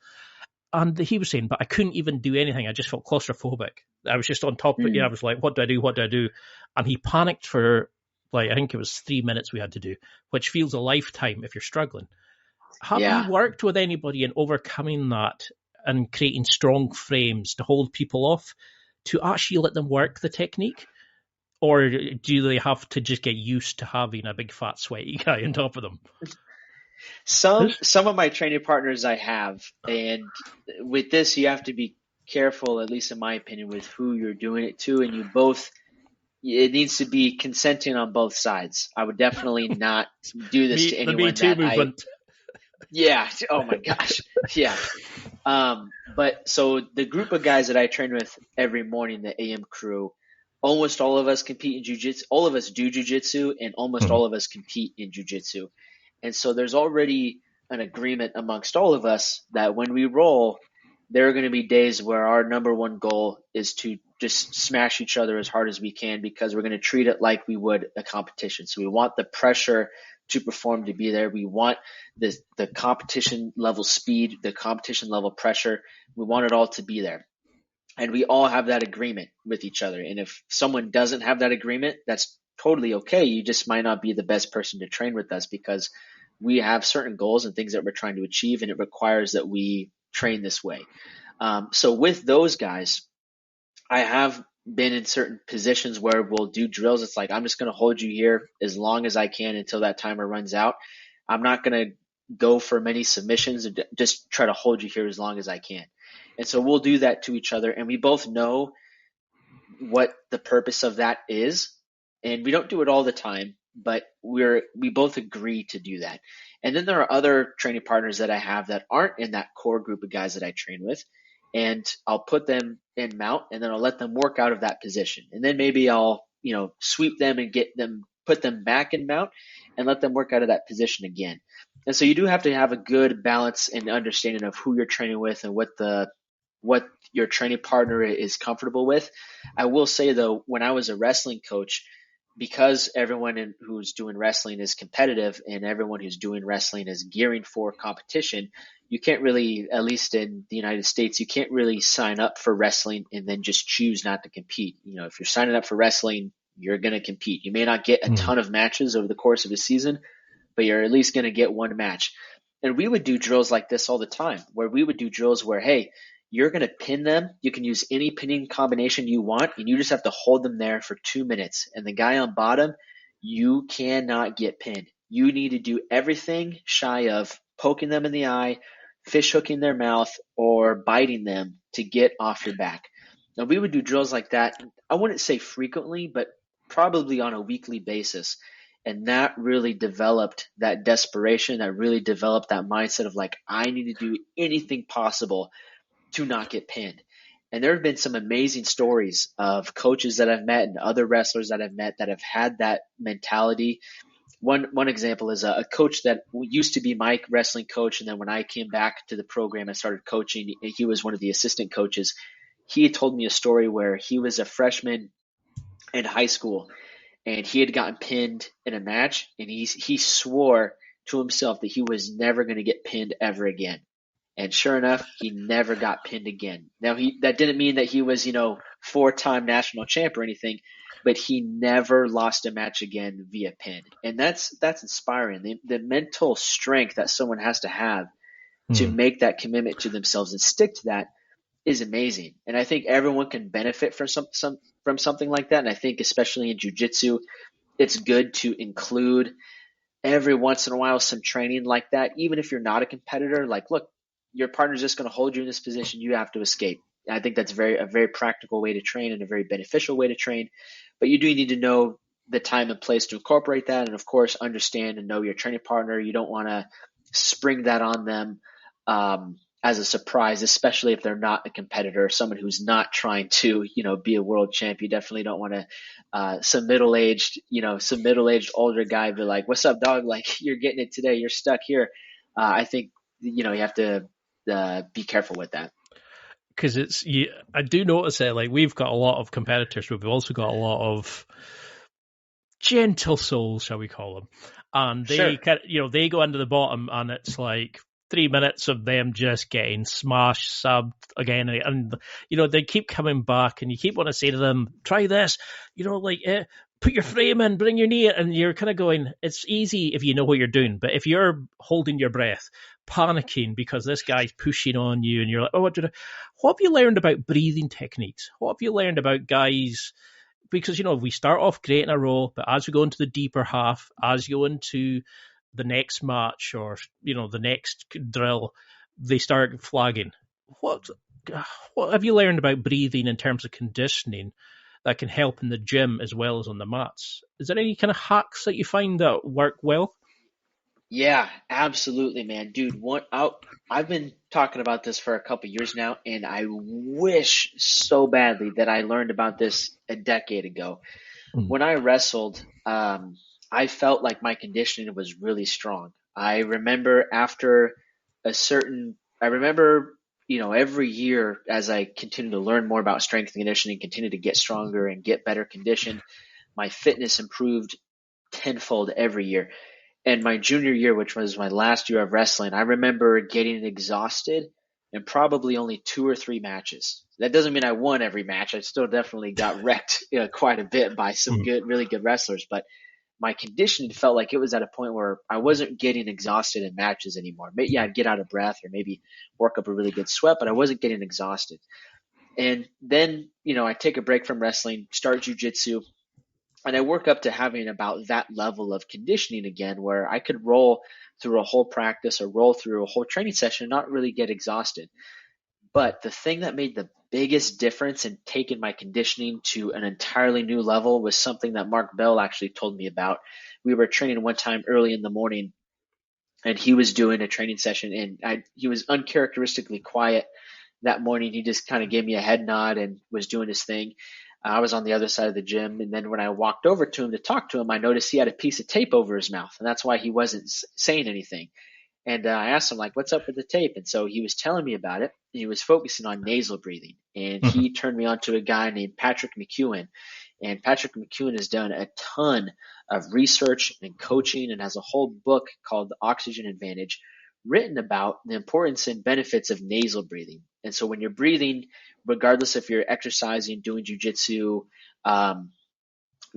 And he was saying, but I couldn't even do anything. I just felt claustrophobic. I was just on top of it. I was like, what do I do? What do I do? And he panicked for, like, I think it was 3 minutes we had to do, which feels a lifetime if you're struggling. Have you worked with anybody in overcoming that and creating strong frames to hold people off, to actually let them work the technique? Or do they have to just get used to having a big fat sweaty guy on top of them? Some of my training partners I have, and with this you have to be careful, at least in my opinion, with who you're doing it to, and it needs to be consenting on both sides. I would definitely not do this to anyone. The Me Too movement. Yeah. Oh my gosh. Yeah. But so the group of guys that I train with every morning, the AM crew, almost all of us compete in jiu-jitsu. All of us do jiu-jitsu, and almost all of us compete in jiu-jitsu. And so there's already an agreement amongst all of us that when we roll, there are going to be days where our number one goal is to just smash each other as hard as we can, because we're going to treat it like we would a competition. So we want the pressure to perform to be there. We want the competition level speed, the competition level pressure. We want it all to be there. And we all have that agreement with each other. And if someone doesn't have that agreement, that's totally okay. You just might not be the best person to train with us, because we have certain goals and things that we're trying to achieve, and it requires that we train this way. So with those guys, I have been in certain positions where we'll do drills. It's like, I'm just going to hold you here as long as I can until that timer runs out. I'm not going to go for many submissions, and just try to hold you here as long as I can. And so we'll do that to each other, and we both know what the purpose of that is. And we don't do it all the time, but we both agree to do that. And then there are other training partners that I have that aren't in that core group of guys that I train with, and I'll put them in mount, and then I'll let them work out of that position. And then maybe I'll, sweep them and put them back in mount and let them work out of that position again. And so you do have to have a good balance and understanding of who you're training with and what your training partner is comfortable with. I will say though, when I was a wrestling coach, because everyone who's doing wrestling is competitive and everyone who's doing wrestling is gearing for competition, you can't really, at least in the United States, you can't really sign up for wrestling and then just choose not to compete. If you're signing up for wrestling, you're going to compete. You may not get a ton of matches over the course of a season, but you're at least going to get one match. And we would do drills like this all the time, where we would do drills where, hey, you're going to pin them. You can use any pinning combination you want, and you just have to hold them there for 2 minutes. And the guy on bottom, you cannot get pinned. You need to do everything shy of poking them in the eye, fish hooking their mouth, or biting them to get off your back. Now, we would do drills like that, I wouldn't say frequently, but probably on a weekly basis. And that really developed that desperation. That really developed that mindset of like, I need to do anything possible to not get pinned. And there have been some amazing stories of coaches that I've met and other wrestlers that I've met that have had that mentality. One example is a coach that used to be my wrestling coach, and then when I came back to the program and started coaching, he was one of the assistant coaches. He had told me a story where he was a freshman in high school, and he had gotten pinned in a match, and he swore to himself that he was never going to get pinned ever again. And sure enough, he never got pinned again. Now, that didn't mean that he was, 4-time national champ or anything, but he never lost a match again via pin. And that's inspiring. The mental strength that someone has to have to make that commitment to themselves and stick to that is amazing. And I think everyone can benefit from from something like that. And I think especially in jiu-jitsu, it's good to include every once in a while some training like that. Even if you're not a competitor, like, look, your partner's just going to hold you in this position. You have to escape. I think that's a very practical way to train and a very beneficial way to train. But you do need to know the time and place to incorporate that. And of course, understand and know your training partner. You don't want to spring that on them as a surprise, especially if they're not a competitor, someone who's not trying to, be a world champ. You definitely don't want to some middle-aged older guy be like, "What's up, dog? Like, you're getting it today. You're stuck here." I think you have to be careful with that. Because I do notice that, like, we've got a lot of competitors, but we've also got a lot of gentle souls, shall we call them, and they they go into the bottom, and it's like 3 minutes of them just getting smashed, subbed again, and they keep coming back, and you keep wanting to say to them, "Try this," put your frame in, bring your knee in, and you're kind of going, it's easy if you know what you're doing, but if you're holding your breath, panicking because this guy's pushing on you, and you're like, "Oh, what have you learned about breathing techniques? What have you learned about guys?" Because, we start off great in a row, but as we go into the deeper half, as you go into the next match or, the next drill, they start flagging. What have you learned about breathing in terms of conditioning that can help in the gym as well as on the mats? Is there any kind of hacks that you find that work well? Yeah, absolutely, man. Dude, I've been talking about this for a couple years now, and I wish so badly that I learned about this a decade ago. When I wrestled, I felt like my conditioning was really strong. I remember every year as I continued to learn more about strength and conditioning, continue to get stronger and get better conditioned, my fitness improved tenfold every year. And my junior year, which was my last year of wrestling, I remember getting exhausted in probably only 2 or 3 matches. That doesn't mean I won every match. I still definitely got wrecked quite a bit by some really good wrestlers. But my conditioning felt like it was at a point where I wasn't getting exhausted in matches anymore. Maybe I'd get out of breath or maybe work up a really good sweat, but I wasn't getting exhausted. And then, I take a break from wrestling, start jiu-jitsu, and I work up to having about that level of conditioning again, where I could roll through a whole practice or roll through a whole training session and not really get exhausted. But the thing that made the biggest difference in taking my conditioning to an entirely new level was something that Mark Bell actually told me about. We were training one time early in the morning, and he was doing a training session, and he was uncharacteristically quiet that morning. He just kind of gave me a head nod and was doing his thing. I was on the other side of the gym, and then when I walked over to him to talk to him, I noticed he had a piece of tape over his mouth, and that's why he wasn't saying anything. And I asked him, like, "What's up with the tape?" And so he was telling me about it. And he was focusing on nasal breathing, and he turned me on to a guy named Patrick McEwen. And Patrick McEwen has done a ton of research and coaching and has a whole book called The Oxygen Advantage, written about the importance and benefits of nasal breathing. And so when you're breathing, regardless if you're exercising, doing jiu-jitsu,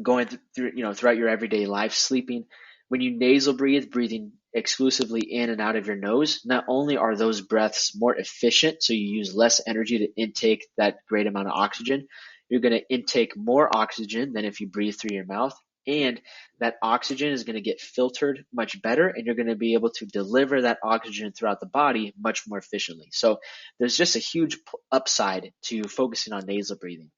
going through, throughout your everyday life, sleeping, when you nasal breathe, breathing exclusively in and out of your nose, not only are those breaths more efficient, so you use less energy to intake that great amount of oxygen, you're going to intake more oxygen than if you breathe through your mouth. And that oxygen is going to get filtered much better, and you're going to be able to deliver that oxygen throughout the body much more efficiently. So there's just a huge upside to focusing on nasal breathing.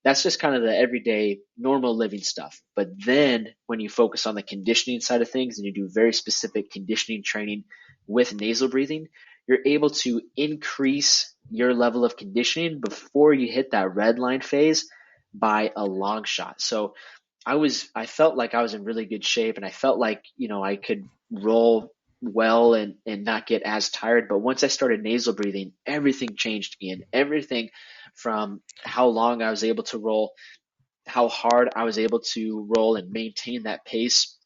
That's just kind of the everyday normal living stuff. But then when you focus on the conditioning side of things and you do very specific conditioning training with nasal breathing, you're able to increase your level of conditioning before you hit that red line phase by a long shot. So I felt like I was in really good shape, and I felt like, I could roll well and not get as tired. But once I started nasal breathing, everything changed, Ian. Everything from how long I was able to roll, how hard I was able to roll and maintain that pace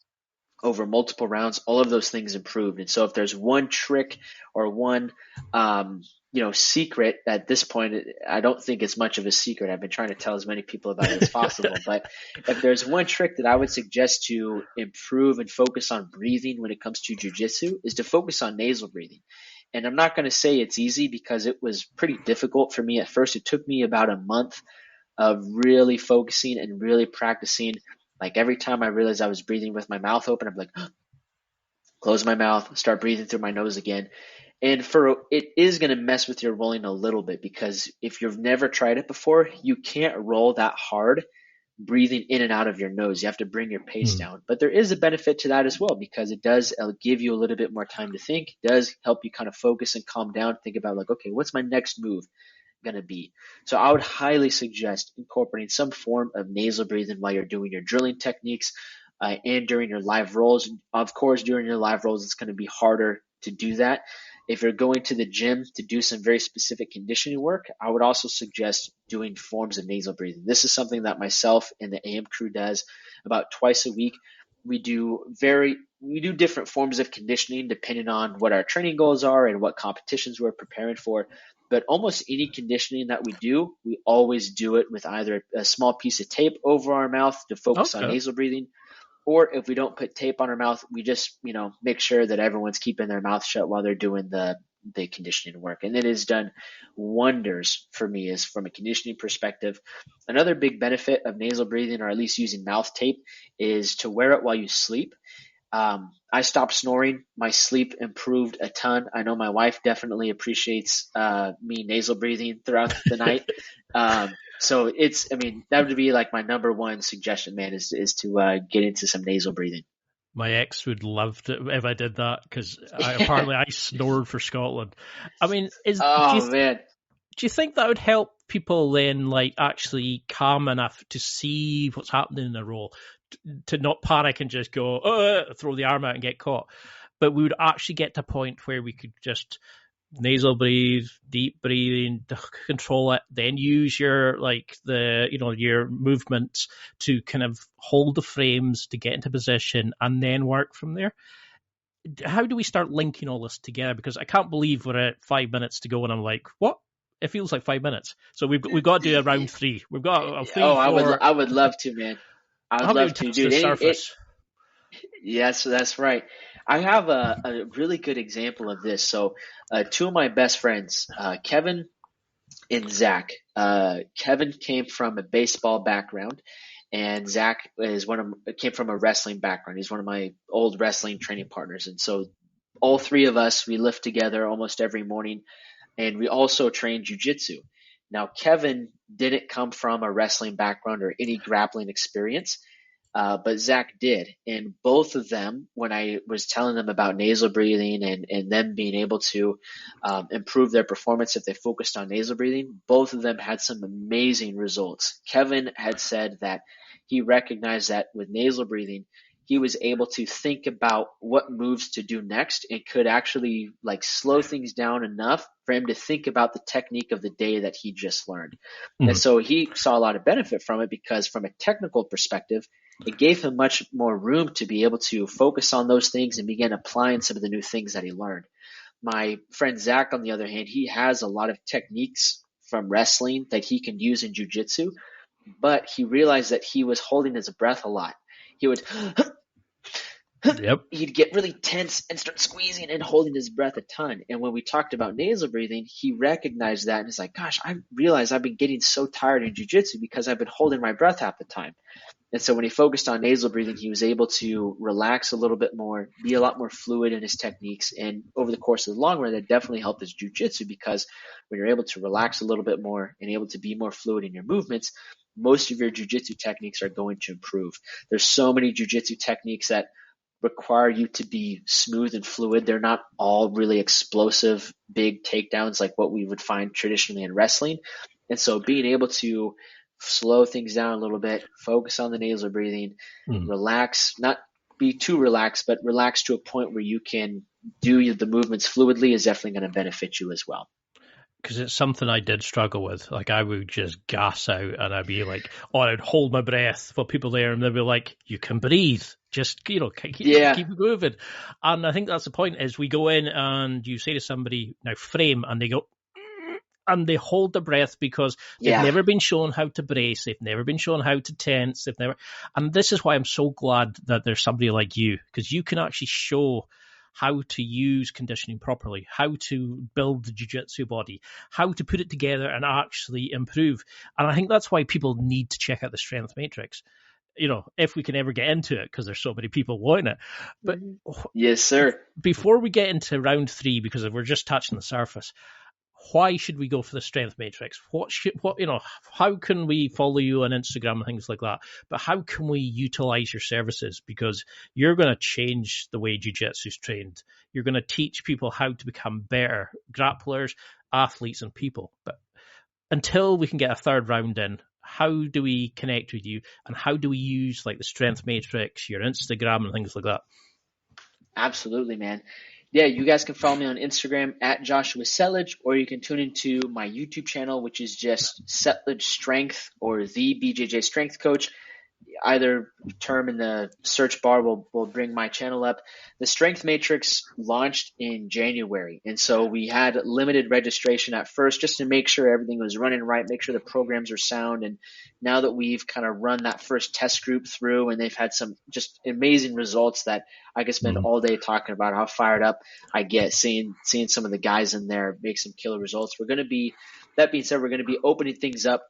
over multiple rounds, all of those things improved. And so if there's one trick or one, secret at this point, I don't think it's much of a secret. I've been trying to tell as many people about it as possible. But if there's one trick that I would suggest to improve and focus on breathing when it comes to jiu-jitsu, is to focus on nasal breathing. And I'm not going to say it's easy, because it was pretty difficult for me at first. It took me about a month of really focusing and really practicing. Like every time I realized I was breathing with my mouth open, I'm like, close my mouth, start breathing through my nose again. And it is going to mess with your rolling a little bit, because if you've never tried it before, you can't roll that hard breathing in and out of your nose. You have to bring your pace down. But there is a benefit to that as well, because it does give you a little bit more time to think. It does help you kind of focus and calm down, think about like, okay, what's my next move going to be? So I would highly suggest incorporating some form of nasal breathing while you're doing your drilling techniques and during your live rolls. Of course, during your live rolls, it's going to be harder to do that. If you're going to the gym to do some very specific conditioning work, I would also suggest doing forms of nasal breathing. This is something that myself and the AM crew does about twice a week. We do different forms of conditioning depending on what our training goals are and what competitions we're preparing for. But almost any conditioning that we do, we always do it with either a small piece of tape over our mouth to focus on nasal breathing, or if we don't put tape on our mouth, we just, make sure that everyone's keeping their mouth shut while they're doing the conditioning work. And it has done wonders for me as from a conditioning perspective. Another big benefit of nasal breathing, or at least using mouth tape, is to wear it while you sleep. I stopped snoring. My sleep improved a ton. I know my wife definitely appreciates me nasal breathing throughout the night. So that would be like my number one suggestion, man, is to get into some nasal breathing. My ex would love to if I did that, because apparently I snored for Scotland. I mean, man. Do you think that would help people then, like, actually calm enough to see what's happening in a roll, to not panic and just go, throw the arm out and get caught? But we would actually get to a point where we could just nasal breathe, deep breathing, control it, then use your your movements to kind of hold the frames to get into position and then work from there. How do we start linking all this together? Because I can't believe we're at 5 minutes to go and I'm like, what? It feels like 5 minutes. So we've got to do a round three. We've got a 3, 4. I would love to, man. I would love to, dude. Yes, that's right. I have a really good example of this. So two of my best friends, Kevin and Zach. Kevin came from a baseball background, and Zach came from a wrestling background. He's one of my old wrestling training partners. And so all three of us, we lift together almost every morning, and we also train jiu-jitsu. Now, Kevin didn't come from a wrestling background or any grappling experience. But Zach did. And both of them, when I was telling them about nasal breathing and them being able to improve their performance if they focused on nasal breathing, both of them had some amazing results. Kevin had said that he recognized that with nasal breathing, he was able to think about what moves to do next and could actually slow things down enough for him to think about the technique of the day that he just learned. Mm-hmm. And so he saw a lot of benefit from it, because from a technical perspective, it gave him much more room to be able to focus on those things and begin applying some of the new things that he learned. My friend Zach, on the other hand, he has a lot of techniques from wrestling that he can use in jiu-jitsu, but he realized that he was holding his breath a lot. He would he'd get really tense and start squeezing and holding his breath a ton. And when we talked about nasal breathing, he recognized that and is like, gosh, I realized I've been getting so tired in jiu-jitsu because I've been holding my breath half the time. And so when he focused on nasal breathing, he was able to relax a little bit more, be a lot more fluid in his techniques. And over the course of the long run, that definitely helped his jiu-jitsu, because when you're able to relax a little bit more and able to be more fluid in your movements, most of your jiu-jitsu techniques are going to improve. There's so many jiu-jitsu techniques that require you to be smooth and fluid. They're not all really explosive, big takedowns like what we would find traditionally in wrestling. And so being able to slow things down a little bit, focus on the nasal breathing, relax, not be too relaxed, but relax to a point where you can do the movements fluidly is definitely going to benefit you as well. Because it's something I did struggle with. Like, I would just gas out and I'd be like, I'd hold my breath for people there, and they'd be like, you can breathe. Just, keep moving. And I think that's the point, is we go in and you say to somebody, now frame, and they go, and they hold the breath because they've never been shown how to brace. They've never been shown how to tense. And this is why I'm so glad that there's somebody like you, because you can actually show how to use conditioning properly, how to build the jiu-jitsu body, how to put it together and actually improve. And I think that's why people need to check out the Strength Matrix, if we can ever get into it, because there's so many people wanting it. But yes, sir. Before we get into round 3, because we're just touching the surface, why should we go for the strength matrix? How can we follow you on Instagram and things like that? But how can we utilize your services? Because you're going to change the way jiu-jitsu is trained. You're going to teach people how to become better grapplers, athletes, and people. But until we can get a third round in, how do we connect with you? And how do we use like the strength matrix, your Instagram, and things like that? Absolutely, man. Yeah, you guys can follow me on Instagram at Joshua Settlage, or you can tune into my YouTube channel, which is just Setlidge Strength or the BJJ Strength Coach. Either term in the search bar will bring my channel up. The Strength Matrix launched in January, and so we had limited registration at first just to make sure everything was running right, make sure the programs are sound. And now that we've kind of run that first test group through and they've had some just amazing results that I could spend all day talking about how fired up I get seeing some of the guys in there make some killer results. That being said, we're going to be opening things up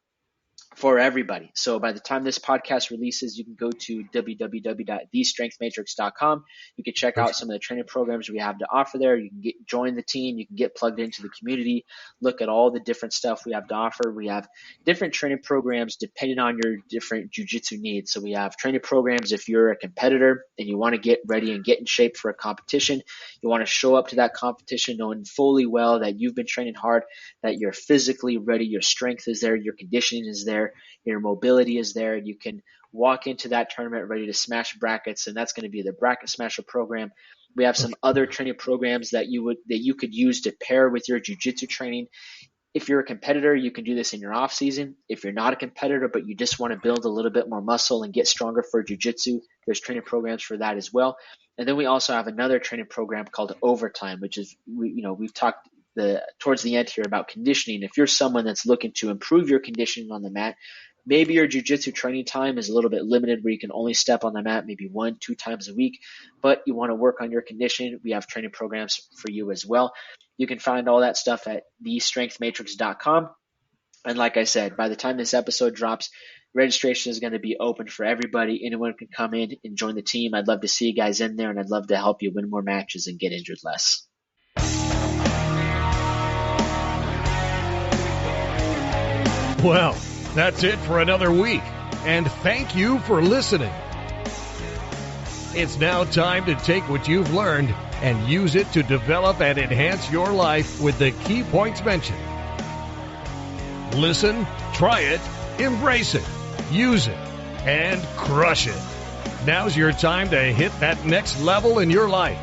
for everybody. So by the time this podcast releases, you can go to www.thestrengthmatrix.com. You can check out some of the training programs we have to offer there. You can join the team. You can get plugged into the community, look at all the different stuff we have to offer. We have different training programs depending on your different jiu-jitsu needs. So we have training programs if you're a competitor and you want to get ready and get in shape for a competition. You want to show up to that competition knowing fully well that you've been training hard, that you're physically ready, your strength is there, your conditioning is there, your mobility is there. You can walk into that tournament ready to smash brackets, and that's going to be the Bracket Smasher program. We have some other training programs that you could use to pair with your jiu-jitsu training. If you're a competitor, you can do this in your off season. If you're not a competitor, but you just want to build a little bit more muscle and get stronger for jiu-jitsu, there's training programs for that as well. And then we also have another training program called Overtime, which is, we've talked towards the end here about conditioning. If you're someone that's looking to improve your conditioning on the mat, maybe your jiu-jitsu training time is a little bit limited where you can only step on the mat maybe 1-2 times a week, but you want to work on your conditioning, we have training programs for you as well. You can find all that stuff at thestrengthmatrix.com. And like I said, by the time this episode drops, registration is going to be open for everybody. Anyone can come in and join the team. I'd love to see you guys in there, and I'd love to help you win more matches and get injured less. Well, that's it for another week, and thank you for listening. It's now time to take what you've learned and use it to develop and enhance your life with the key points mentioned. Listen, try it, embrace it, use it, and crush it. Now's your time to hit that next level in your life.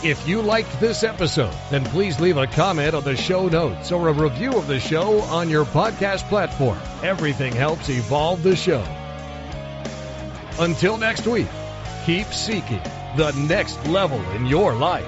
If you liked this episode, then please leave a comment on the show notes or a review of the show on your podcast platform. Everything helps evolve the show. Until next week, keep seeking the next level in your life.